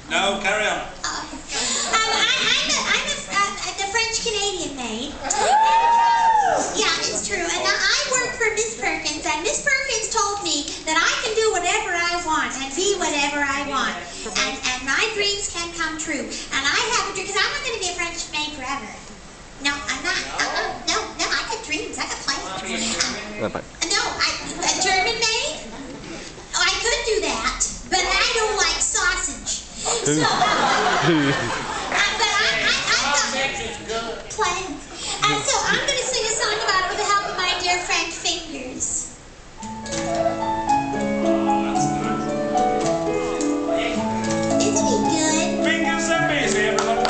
No, carry on. I'm the French-Canadian maid. Yeah, it's true. And I work for Miss Perkins, and Miss Perkins told me that I can do whatever I want and be whatever I want. And my dreams can come true. And I have a dream, because I'm not going to be a French maid forever. No, I'm not. No, I got dreams. I got plans. No, a German maid? Oh, I could do that, but I don't like sausage. So, but I've got plans. And so I'm going to sing a song about it with the help of my dear friend Fingers. Isn't he good? Fingers are busy, everyone.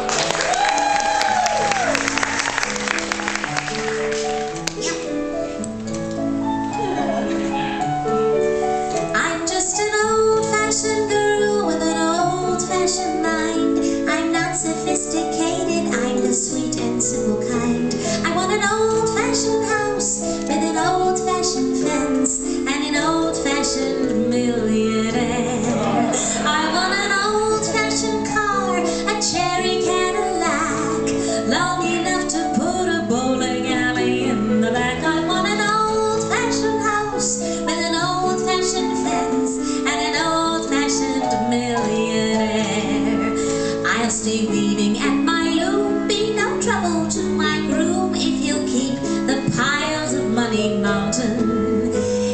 I'm just an old-fashioned girl with an old-fashioned mind. I'm not sophisticated, I'm the sweet and simple kind. I want an old-fashioned house with an old-fashioned fence and an old-fashioned millionaire. I want an old-fashioned car, a cherry Cadillac, long enough to put a bowling alley in the back. I want an old-fashioned house with an old-fashioned fence and an old-fashioned millionaire. I'll stay weaving at my loom, be no trouble to my groom if you'll keep the piles of money mountain.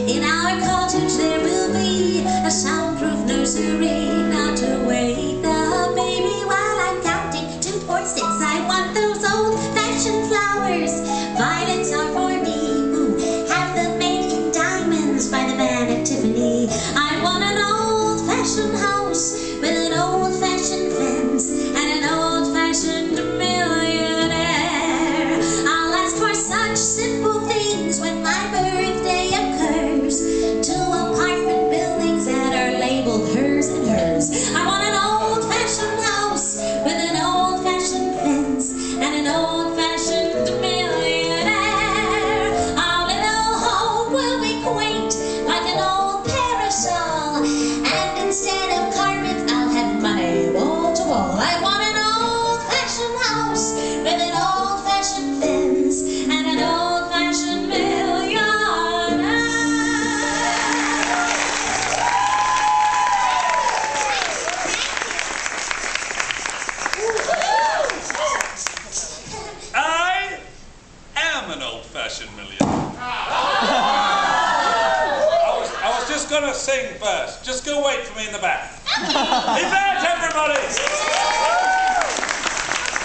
In our cottage there will be a soundproof nursery, not to wake the baby while I'm counting 2, 4, 6. I want those old-fashioned flowers. Violets are for me who have them made in diamonds by the man at Tiffany. I want an old-fashioned house with an old-fashioned fence and an old-fashioned millionaire. I'll ask for such simple things when my birthday occurs. 2 apartment buildings that are labeled hers and hers. I want an old-fashioned house with an old-fashioned fence and an old-fashioned millionaire. Our little home will be quaint like an old parasol, and instead of carpet I'll have money wall to wall. I want an old-fashioned house with an old-fashioned fence and an old-fashioned millionaire. I am an old-fashioned millionaire. I was just going to sing first. Just go wait for me in the back. Event, everybody!